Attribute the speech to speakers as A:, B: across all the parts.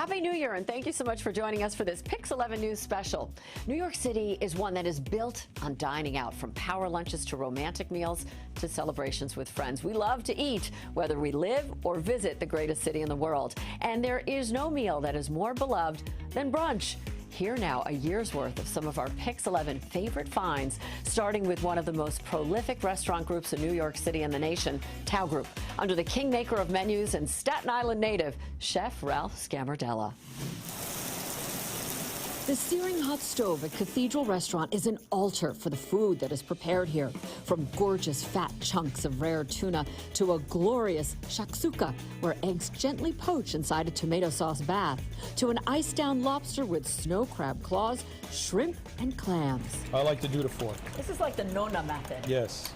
A: Happy New Year, and thank you so much for joining us for this PIX11 News Special. New York City is one that is built on dining out, from power lunches to romantic meals to celebrations with friends. We love to eat, whether we live or visit the greatest city in the world. And there is no meal that is more beloved than brunch. Here now, a year's worth of some of our PIX11 favorite finds, starting with one of the most prolific restaurant groups in New York City and the nation, Tao Group, under the kingmaker of menus and Staten Island native, Chef Ralph Scamardella. The searing hot stove at Cathedral Restaurant is an altar for the food that is prepared here. From gorgeous fat chunks of rare tuna to a glorious shakshuka, where eggs gently poach inside a tomato sauce bath, to an iced-down lobster with snow crab claws, shrimp, and clams.
B: I like to do the fork.
A: This is like the Nona method.
B: Yes.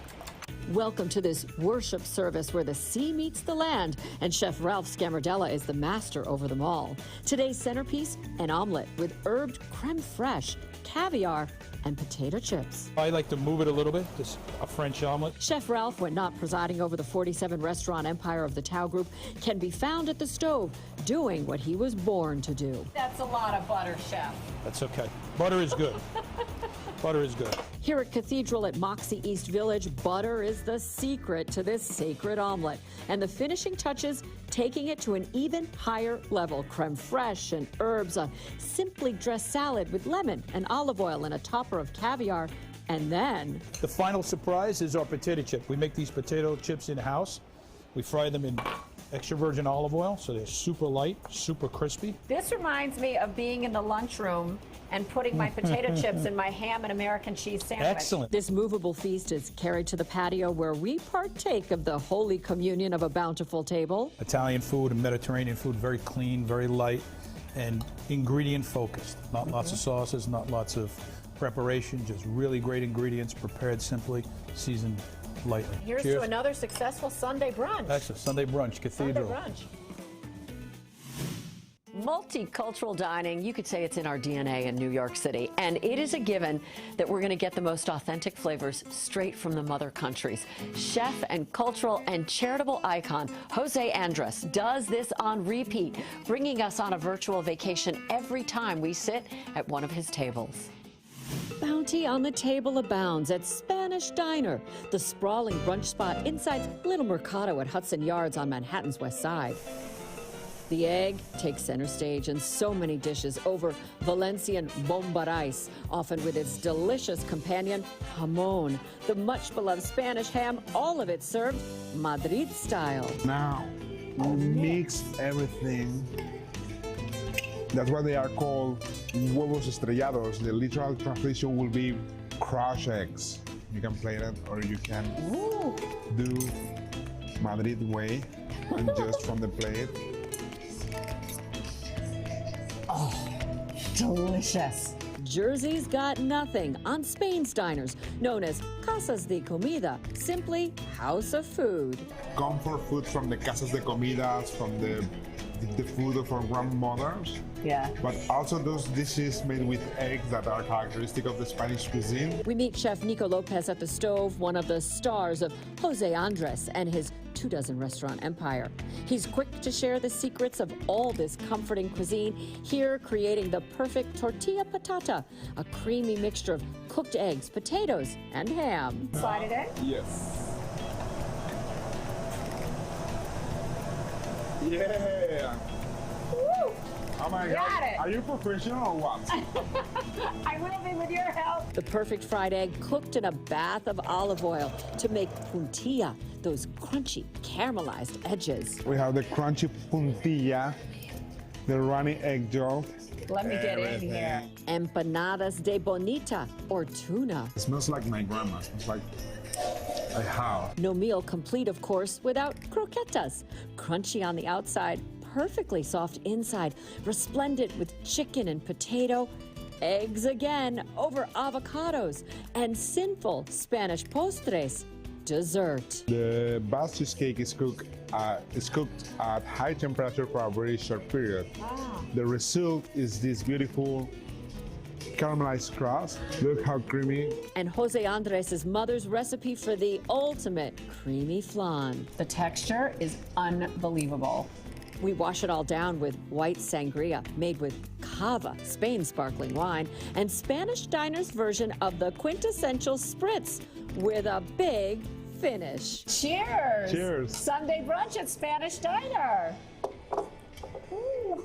A: Welcome to this worship service where the sea meets the land, and Chef Ralph Scamardella is the master over them all. Today's centerpiece, an omelet with herbed creme fraiche, caviar, and potato chips.
B: I like to move it a little bit, just a French omelet.
A: Chef Ralph, when not presiding over the 47-restaurant empire of the Tao Group, can be found at the stove doing what he was born to do. That's a lot of butter, Chef.
B: That's okay. Butter is good. Butter is good.
A: Here at Cathedral at MOXY East Village, butter is the secret to this sacred omelet. And the finishing touches, taking it to an even higher level. Creme fraiche and herbs, a simply dressed salad with lemon and olive oil and a topper of caviar. And then
B: the final surprise is our potato chip. We make these potato chips in-house. We fry them in extra virgin olive oil, so they're super light, super crispy.
A: This reminds me of being in the lunchroom and putting my potato chips in my ham and American cheese sandwich.
B: Excellent.
A: This movable feast is carried to the patio where we partake of the holy communion of a bountiful table.
B: Italian food and Mediterranean food, very clean, very light, and ingredient focused. Not lots of sauces, not lots of preparation, just really great ingredients, prepared simply, seasoned lightly.
A: Here's
B: Cheers.
A: to another successful Sunday brunch.
B: Excellent. Sunday brunch, Cathedral.
A: Sunday brunch. Multicultural dining, you could say it's in our DNA in New York City, and it is a given that we're going to get the most authentic flavors straight from the mother countries. Chef and cultural and charitable icon Jose Andres does this on repeat, bringing us on a virtual vacation every time we sit at one of his tables. Bounty on the table abounds at Spanish Diner, the sprawling brunch spot inside Little Mercado at Hudson Yards on Manhattan's West Side. The egg takes center stage in so many dishes over Valencian bomba rice, often with its delicious companion, jamon, the much-beloved Spanish ham, all of it served Madrid style.
C: Now, mix everything. That's why they are called huevos estrellados. The literal translation will be crushed eggs. You can plate it, or you can do Madrid way, and just from the plate.
A: Oh, delicious. Jersey's got nothing on Spain's diners, known as Casas de Comida, simply house of food.
C: Comfort food from the Casas de Comidas, from the food of our grandmothers.
A: Yeah.
C: But also those dishes made with eggs that are characteristic of the Spanish cuisine.
A: We meet Chef Nico Lopez at the stove, one of the stars of Jose Andres and his 24 restaurant empire. He's quick to share the secrets of all this comforting cuisine, here creating the perfect tortilla patata, a creamy mixture of cooked eggs, potatoes, and ham. Slide it in?
C: Yes. Yeah.
A: Woo!
C: Oh my
A: Got
C: God.
A: it.
C: Are you professional or what?
A: I will be with your help. The perfect fried egg cooked in a bath of olive oil to make puntilla, those crunchy, caramelized edges.
C: We have the crunchy puntilla, the runny egg yolk.
A: Let me get in here. Empanadas de bonita, or tuna.
C: It smells like my grandma. It smells like a house.
A: No meal complete, of course, without croquetas. Crunchy on the outside, perfectly soft inside, resplendent with chicken and potato, eggs again over avocados, and sinful Spanish postres, dessert.
C: The base cheesecake is cooked at high temperature for a very short period.
A: Ah.
C: The result is this beautiful caramelized crust. Look how creamy.
A: And Jose Andres' mother's recipe for the ultimate creamy flan. The texture is unbelievable. We wash it all down with white sangria made with cava, Spain's sparkling wine, and Spanish diners' version of the quintessential spritz with a big finish. Cheers!
C: Cheers.
A: Sunday brunch at Spanish Diner. Ooh.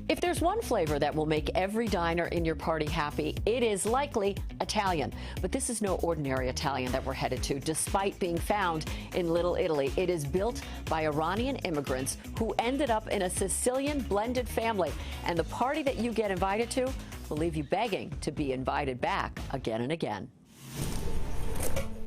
A: If there's one flavor that will make every diner in your party happy, it is likely Italian. But this is no ordinary Italian that we're headed to, despite being found in Little Italy. It is built by Iranian immigrants who ended up in a Sicilian blended family. And the party that you get invited to will leave you begging to be invited back again and again.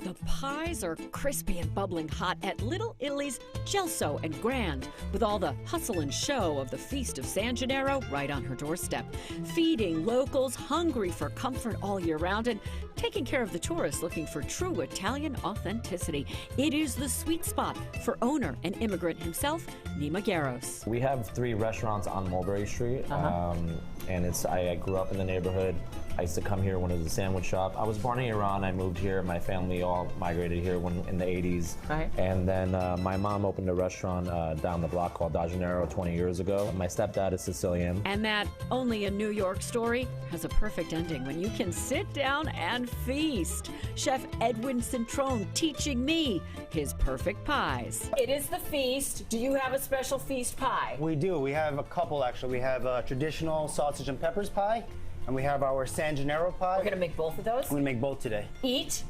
A: The pies are crispy and bubbling hot at Little Italy's Gelso and Grand, with all the hustle and show of the Feast of San Gennaro right on her doorstep, feeding locals hungry for comfort all year round and taking care of the tourists looking for true Italian authenticity. It is the sweet spot for owner and immigrant himself, Nima Garros.
D: We have 3 restaurants on Mulberry Street, and I grew up in the neighborhood. I used to come here when it was a sandwich shop. I was born in Iran. I moved here. My family all migrated here in the 80s.
A: Right.
D: And then my mom opened a restaurant down the block called Da Gennaro 20 years ago. My stepdad is Sicilian.
A: And that only a New York story has a perfect ending when you can sit down and feast. Chef Edwin Cintrone teaching me his perfect pies. It is the feast. Do you have a special feast pie?
E: We do. We have a couple, actually. We have a traditional sausage and peppers pie, and we have our San Gennaro pie.
A: We're gonna make both of those?
E: We're gonna make both today.
A: Eat?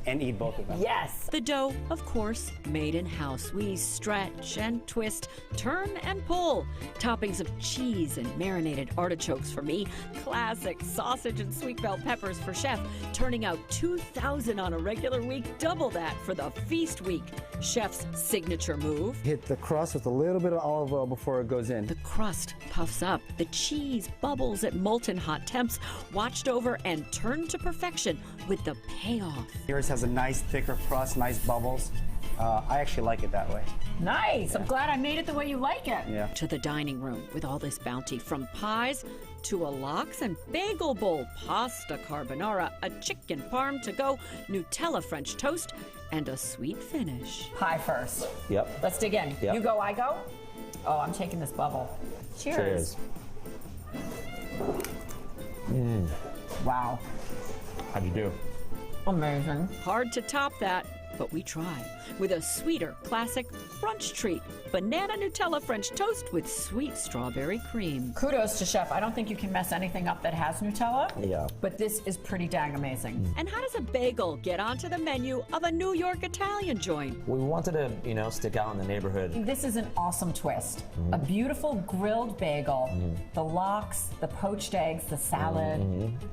E: And eat both of them.
A: Yes. The dough, of course, made in-house. We stretch and twist, turn and pull. Toppings of cheese and marinated artichokes for me. Classic sausage and sweet bell peppers for Chef. Turning out 2,000 on a regular week, double that for the feast week. Chef's signature move.
E: Hit the crust with a little bit of olive oil before it goes in.
A: The crust puffs up. The cheese bubbles at molten hot temps, watched over and turned to perfection with the payoff.
E: Yours has a nice thicker crust, nice bubbles. I actually like it that way.
A: Nice. I'm glad I made it the way you like it.
E: Yeah.
A: To the dining room with all this bounty, from pies to a lox and bagel bowl, pasta carbonara, a chicken parm to go, Nutella French toast, and a sweet finish. Pie first.
D: Yep.
A: Let's dig in.
D: Yep.
A: You go, I go? Oh, I'm taking this bubble. Cheers.
D: Cheers.
A: Wow.
D: How'd you do?
A: Amazing. Hard to top that, but we try. With a sweeter, classic brunch treat. Banana Nutella French toast with sweet strawberry cream. Kudos to Chef. I don't think you can mess anything up that has Nutella.
D: Yeah.
A: But this is pretty dang amazing. And how does a bagel get onto the menu of a New York Italian joint?
D: We wanted to, stick out in the neighborhood.
A: This is an awesome twist. A beautiful grilled bagel, the lox, the poached eggs, the salad.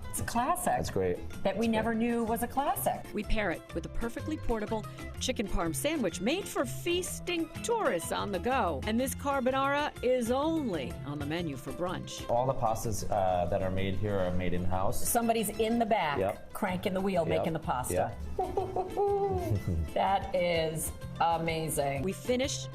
A: It's a classic.
D: That's great.
A: That we never knew was a classic. We pair it with a perfectly portable chicken parm sandwich made for feasting tourists on the go. And this carbonara is only on the menu for brunch.
D: All the pastas that are made here are made in-house.
A: Somebody's in the back,
D: Yep.
A: cranking the wheel,
D: Yep.
A: making the pasta.
D: Yep.
A: That is amazing. We finished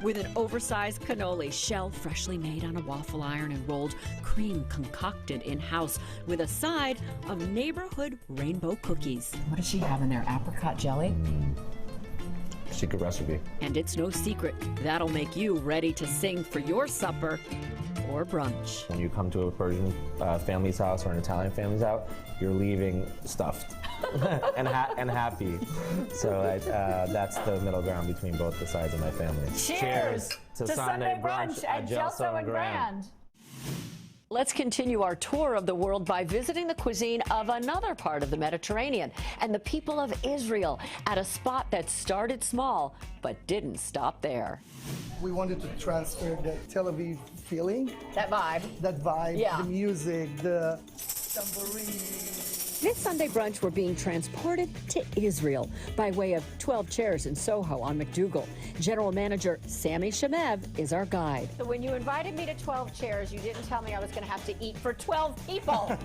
A: with an oversized cannoli, shell freshly made on a waffle iron and rolled, cream concocted in-house with a side of neighborhood rainbow cookies. What does she have in there? Apricot jelly?
D: Secret recipe.
A: And it's no secret, that'll make you ready to sing for your supper or brunch.
D: When you come to a Persian family's house or an Italian family's house, you're leaving stuffed and happy. So that's the middle ground between both the sides of my family.
A: Cheers to Sunday brunch at Gelso and Grand. Let's continue our tour of the world by visiting the cuisine of another part of the Mediterranean and the people of Israel at a spot that started small but didn't stop there.
F: We wanted to transfer the Tel Aviv feeling,
A: That vibe. Yeah.
F: the music, the tambourine.
A: This Sunday brunch, we're being transported to Israel by way of 12 Chairs in Soho on McDougal. General Manager Sammy Shemev is our guide. So when you invited me to 12 Chairs, you didn't tell me I was going to have to eat for 12 people.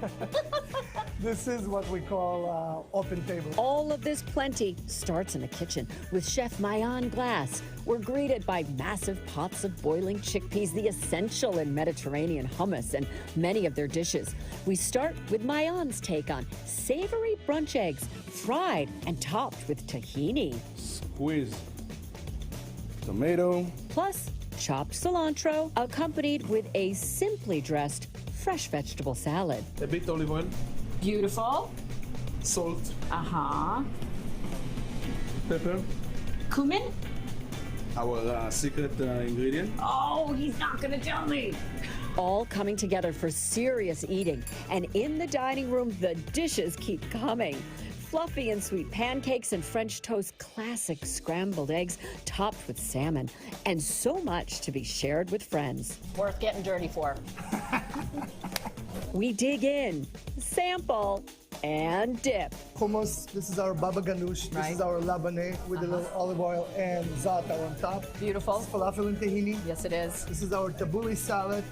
F: This is what we call open table.
A: All of this plenty starts in the kitchen with Chef Mayan Glass. We're greeted by massive pots of boiling chickpeas, the essential in Mediterranean hummus and many of their dishes. We start with Mayan's take on savory brunch eggs, fried and topped with tahini.
B: Squeeze the
G: tomato.
A: Plus, chopped cilantro, accompanied with a simply dressed fresh vegetable salad.
G: A bit olive oil.
A: Beautiful.
G: Salt.
A: Uh-huh.
G: Pepper.
A: Cumin?
G: Our secret ingredient.
A: Oh, he's not gonna tell me. All coming together for serious eating. And in the dining room, the dishes keep coming. Fluffy and sweet pancakes and French toast, classic scrambled eggs topped with salmon, and so much to be shared with friends. Worth getting dirty for. We dig in, sample, and dip.
F: Hummus, this is our baba ganoush. This is our labane with a little olive oil and za'atar on top.
A: Beautiful.
F: This is falafel and tahini.
A: Yes, it is.
F: This is our tabbouleh salad,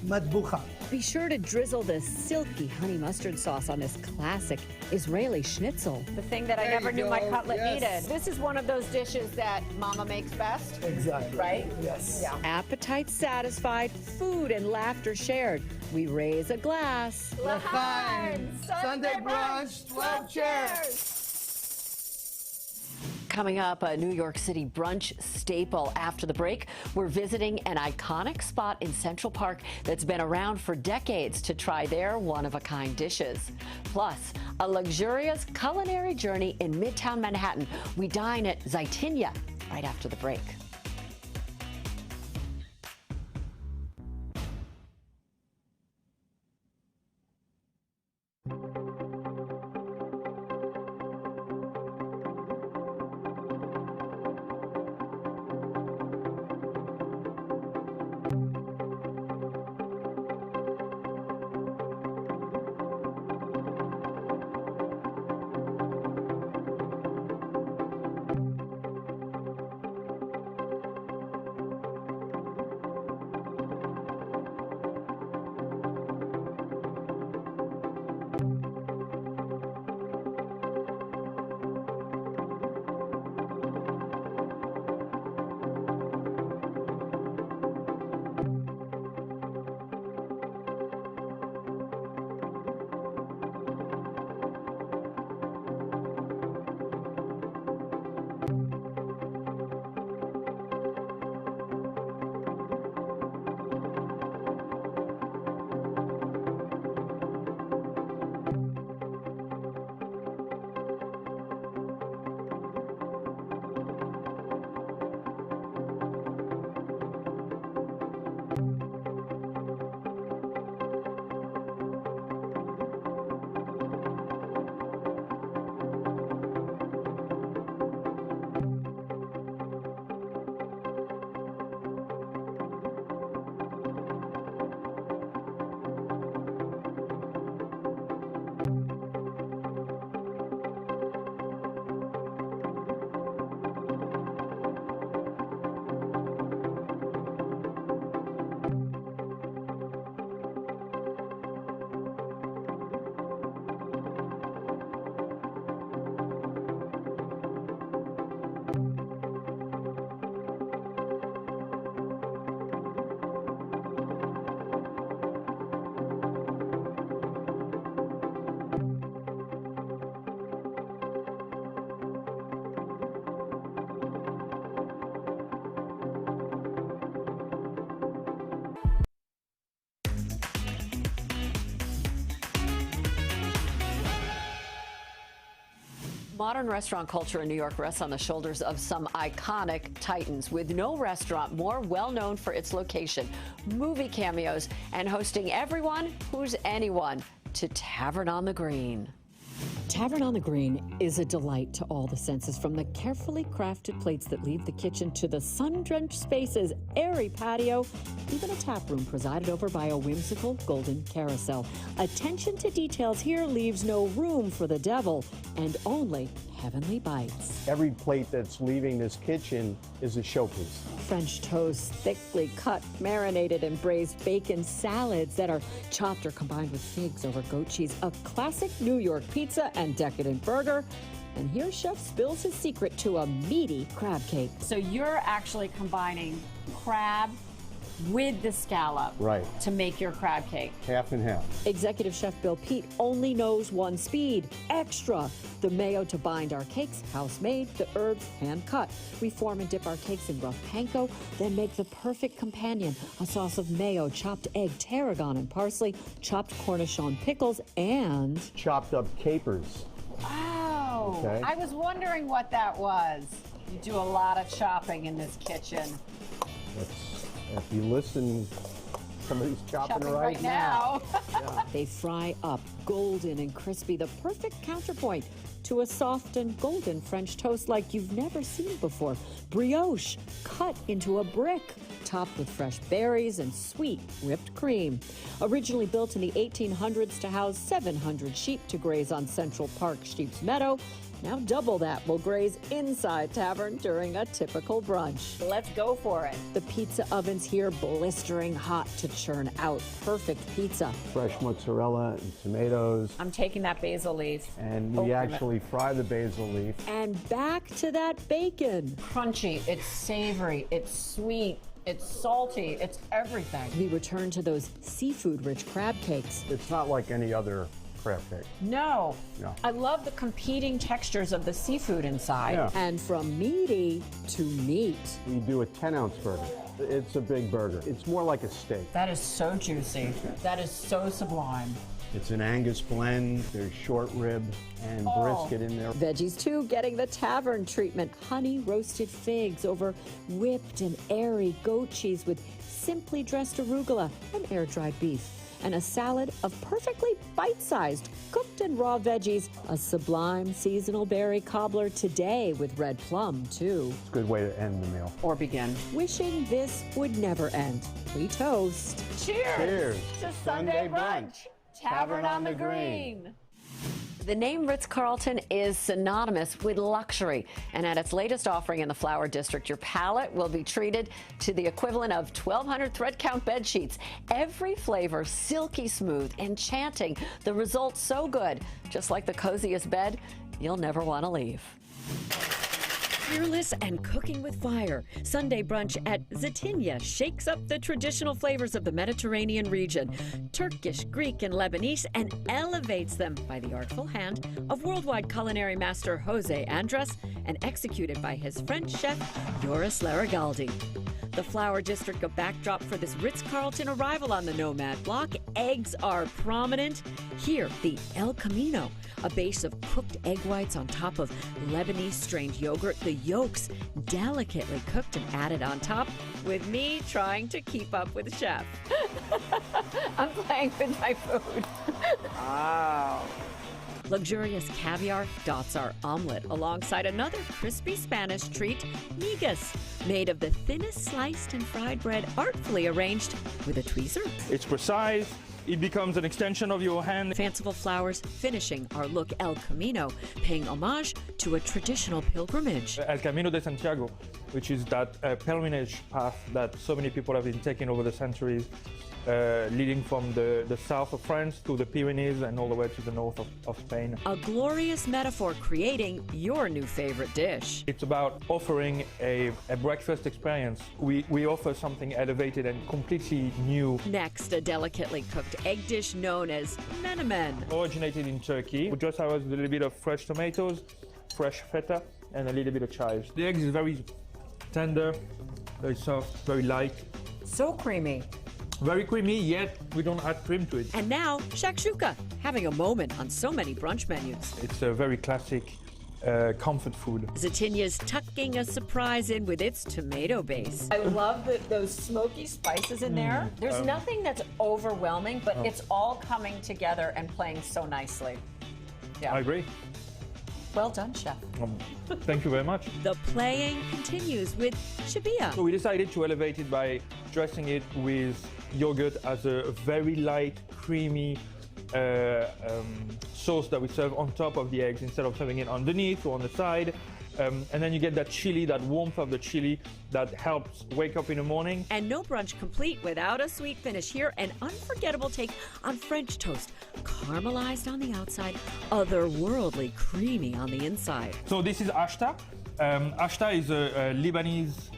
F: madbucha.
A: Be sure to drizzle the silky honey mustard sauce on this classic Israeli schnitzel. The thing that I
F: There
A: never
F: you
A: knew my
F: go.
A: cutlet
F: Yes.
A: needed. This is one of those dishes that Mama makes best.
F: Exactly.
A: Right?
F: Yes.
A: Yeah. Appetite satisfied, food and laughter shared. We raise a glass.
F: L'chaim. Sunday brunch, 12 chairs.
A: Coming up, a New York City brunch staple. After the break, we're visiting an iconic spot in Central Park that's been around for decades to try their one-of-a-kind dishes. Plus, a luxurious culinary journey in Midtown Manhattan. We dine at ZAYTINYA right after the break. Modern restaurant culture in New York rests on the shoulders of some iconic titans, with no restaurant more well-known for its location, movie cameos, and hosting everyone who's anyone to Tavern on the Green. Tavern on the Green is a delight to all the senses, from the carefully crafted plates that leave the kitchen to the sun-drenched spaces, airy patio, even a tap room presided over by a whimsical golden carousel. Attention to details here leaves no room for the devil, and only heavenly bites.
H: Every plate that's leaving this kitchen is a showpiece.
A: French toast, thickly cut, marinated and braised bacon salads that are chopped or combined with figs over goat cheese, a classic New York pizza and decadent burger. And here Chef spills his secret to a meaty crab cake. So you're actually combining crab with the scallop
H: Right.
A: to make your crab cake.
H: Half and half.
A: Executive Chef Bill Peet only knows one speed, extra. The mayo to bind our cakes, house-made, the herbs hand-cut. We form and dip our cakes in rough panko, then make the perfect companion, a sauce of mayo, chopped egg, tarragon and parsley, chopped Cornichon pickles, and...
H: Chopped up capers.
A: Oh,
H: Okay.
A: I was wondering what that was. You do a lot of chopping in this kitchen.
H: If you listen, somebody's chopping right
A: now. They fry up, golden and crispy, the perfect counterpoint to a soft and golden French toast like you've never seen before. Brioche, cut into a brick, topped with fresh berries and sweet whipped cream. Originally built in the 1800s to house 700 sheep to graze on Central Park Sheep's Meadow, now double that will graze inside Tavern during a typical brunch. Let's go for it. The pizza oven's here blistering hot to churn out perfect pizza.
H: Fresh mozzarella and tomatoes.
A: I'm taking that basil leaf.
H: And we actually fry the basil leaf.
A: And back to that bacon. Crunchy, it's savory, it's sweet, it's salty, it's everything. We return to those seafood-rich crab cakes.
H: It's not like any other crab cake.
A: No.
H: No.
A: I love the competing textures of the seafood inside.
H: Yeah.
A: And from meaty to meat.
H: We do a 10-ounce burger. It's a big burger. It's more like a steak.
A: That is so juicy. That is so sublime.
H: It's an Angus blend. There's short rib and brisket in there.
A: Veggies too, getting the Tavern treatment. Honey roasted figs over whipped and airy goat cheese with simply dressed arugula and air-dried beef. And a salad of perfectly bite-sized, cooked and raw veggies. A sublime seasonal berry cobbler today with red plum, too.
H: It's a good way to end the meal.
A: Or begin. Wishing this would never end. We toast. Cheers!
H: Cheers.
A: To Sunday brunch. Tavern on the Green. The name Ritz-Carlton is synonymous with luxury, and at its latest offering in the Flower District, your palate will be treated to the equivalent of 1,200 thread count bed sheets. Every flavor silky smooth, enchanting. The result so good, just like the coziest bed, you'll never want to leave. Fearless and cooking with fire, Sunday brunch at ZAYTINYA shakes up the traditional flavors of the Mediterranean region, Turkish, Greek, and Lebanese, and elevates them by the artful hand of worldwide culinary master Jose Andres and executed by his French chef Joris Laragaldi. The Flower District, a backdrop for this Ritz-Carlton arrival on the Nomad block. Eggs are prominent. Here, the El Camino, a base of cooked egg whites on top of Lebanese strained yogurt. The yolks delicately cooked and added on top, with me trying to keep up with the chef. I'm playing with my food. Wow. Luxurious caviar dots our omelet alongside another crispy Spanish treat, migas, made of the thinnest sliced and fried bread artfully arranged with a tweezer.
I: It's precise. It becomes an extension of your hand.
A: Fanciful flowers finishing our look El Camino, paying homage to a traditional pilgrimage.
I: El Camino de Santiago, which is that pilgrimage path that so many people have been taking over the centuries, leading from the south of France to the Pyrenees and all the way to the north of Spain.
A: A glorious metaphor creating your new favorite dish.
I: It's about offering a breakfast experience. We offer something elevated and completely new.
A: Next, a delicately cooked egg dish known as menemen.
I: Originated in Turkey. We just have a little bit of fresh tomatoes, fresh feta, and a little bit of chives. The egg is very tender, very soft, very light.
A: So creamy.
I: Very creamy, yet we don't add cream to it.
A: And now, shakshuka, having a moment on so many brunch menus.
I: It's a very classic comfort food.
A: ZAYTINYA's tucking a surprise in with its tomato base. I love those smoky spices in there. There's nothing that's overwhelming, but it's all coming together and playing so nicely. Yeah.
I: I agree.
A: Well done, chef.
I: Thank you very much.
A: The playing continues with shabia.
I: So we decided to elevate it by dressing it with yogurt as a very light, creamy sauce that we serve on top of the eggs instead of serving it underneath or on the side. And then you get that chili, that warmth of the chili that helps wake up in the morning.
A: And no brunch complete without a sweet finish. Here, an unforgettable take on French toast. Caramelized on the outside, otherworldly creamy on the inside.
I: So this is ashta. Ashta is a Lebanese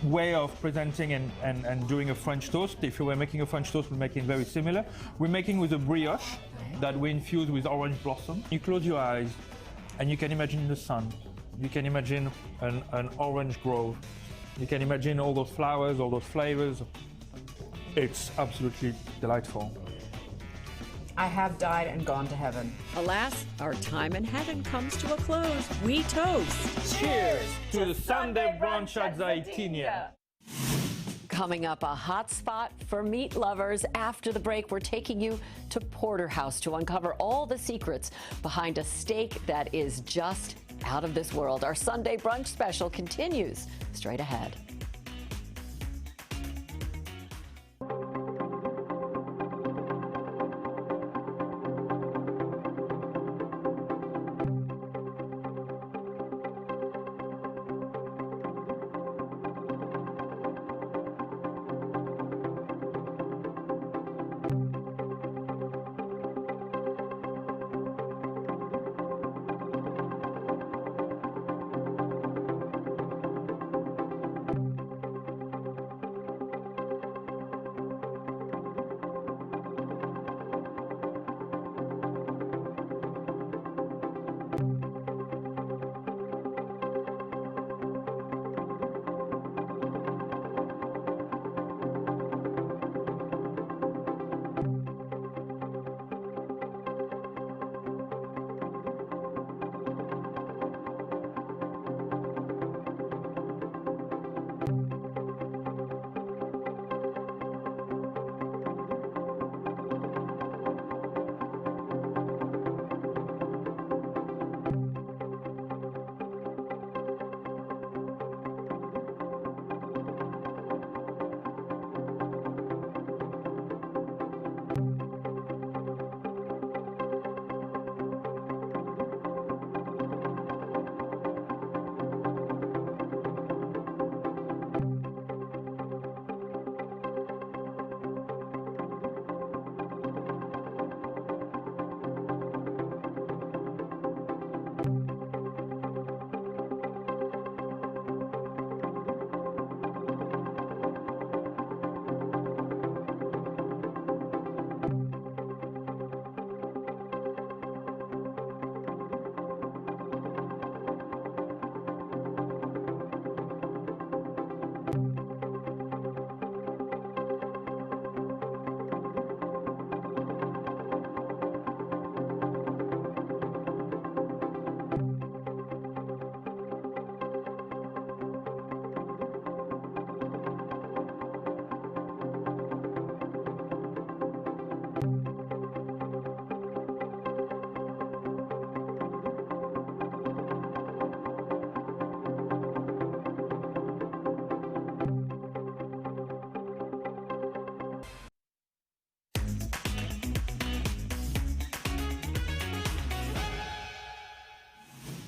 I: way of presenting and doing a French toast. If you were making a French toast, we're making very similar. We're making with a brioche that we infuse with orange blossom. You close your eyes and you can imagine the sun. You can imagine an orange grove. You can imagine all those flowers, all those flavors. It's absolutely delightful.
J: I have died and gone to heaven.
A: Alas, our time in heaven comes to a close. We toast.
I: Cheers to the Sunday brunch at ZAYTINYA.
A: Coming up, a hot spot for meat lovers. After the break, we're taking you to Porterhouse to uncover all the secrets behind a steak that is just out of this world. Our Sunday brunch special continues straight ahead.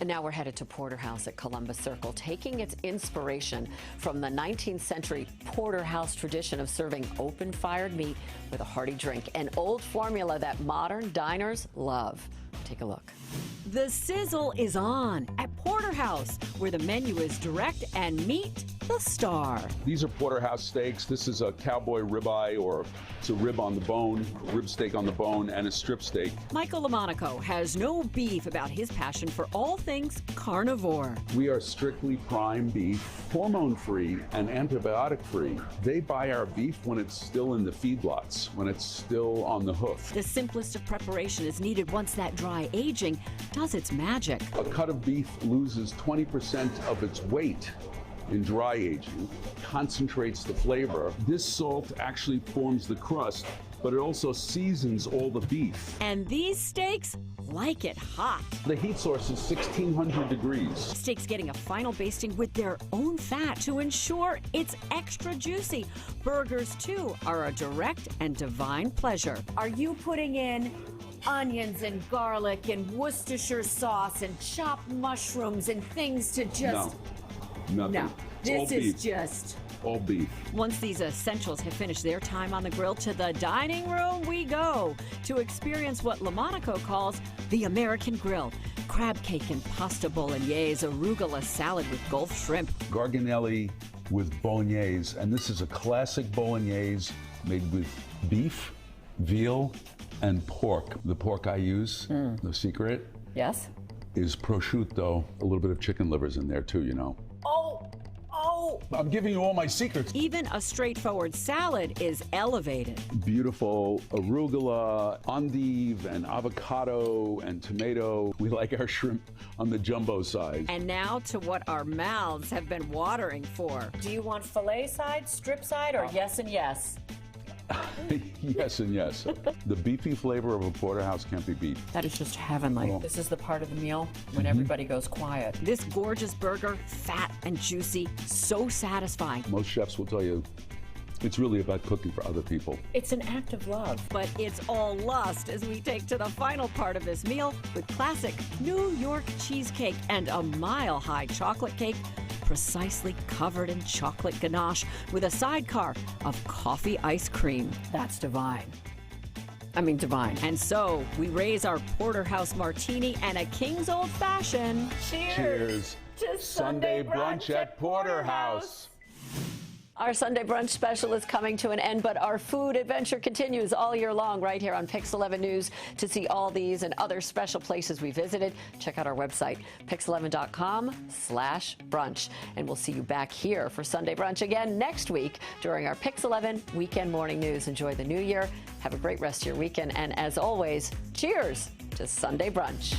A: And now we're headed to Porterhouse at Columbus Circle, taking its inspiration from the 19th century porterhouse tradition of serving open-fired meat with a hearty drink, an old formula that modern diners love. Take a look.
K: The sizzle is on at Porterhouse, where the menu is direct and meat the star.
L: These are porterhouse steaks. This is a cowboy ribeye, or it's a rib on the bone, rib steak on the bone, and a strip steak.
K: Michael LOMONACO has no beef about his passion for all things carnivore.
L: We are strictly prime beef, hormone-free and antibiotic-free. They buy our beef when it's still in the feedlots, when it's still on the hoof.
K: The simplest of preparation is needed once that dry aging does its magic.
L: A cut of beef loses 20% of its weight in dry aging, concentrates the flavor. This salt actually forms the crust, but it also seasons all the beef.
K: And these steaks like it hot.
L: The heat source is 1600 degrees.
K: Steaks getting a final basting with their own fat to ensure it's extra juicy. Burgers, too, are a direct and divine pleasure.
J: Are you putting in onions and garlic and Worcestershire sauce and chopped mushrooms and things to just...
L: No, nothing.
J: No, this is just...
L: all beef.
K: Once these essentials have finished their time on the grill, to the dining room we go to experience what LOMONACO calls the American grill. crab cake and pasta bolognese, arugula salad with Gulf shrimp.
L: Garganelli with bolognese, and this is a classic bolognese made with beef, veal, and pork. The pork I use, the secret,
A: Yes?
L: is prosciutto. A little bit of chicken livers in there too, you know.
K: Oh!
L: I'm giving you all my secrets.
K: Even a straightforward salad is elevated.
L: Beautiful arugula, endive, and avocado, and tomato. We like our shrimp on the jumbo size.
K: And now to what our mouths have been watering for.
A: Do you want filet side, strip side, or yes and yes?
L: Yes and yes. The beefy flavor of a porterhouse can't be beat.
A: That is just heavenly.
L: Oh.
A: This is the part of the meal when everybody goes quiet.
K: This gorgeous burger, fat and juicy, so satisfying.
L: Most chefs will tell you it's really about cooking for other people.
A: It's an act of love.
K: But it's all lust as we take to the final part of this meal with classic New York cheesecake and a mile-high chocolate cake precisely covered in chocolate ganache with a sidecar of coffee ice cream.
A: That's divine. I mean, divine.
K: And so we raise our porterhouse martini and a King's Old Fashioned.
L: Cheers
A: to
L: Sunday brunch at Porterhouse.
A: Our Sunday brunch special is coming to an end, but our food adventure continues all year long right here on PIX11 News. To see all these and other special places we visited, check out our website, pix11.com/brunch. And we'll see you back here for Sunday brunch again next week during our PIX11 Weekend Morning News. Enjoy the new year. Have a great rest of your weekend. And as always, cheers to Sunday brunch.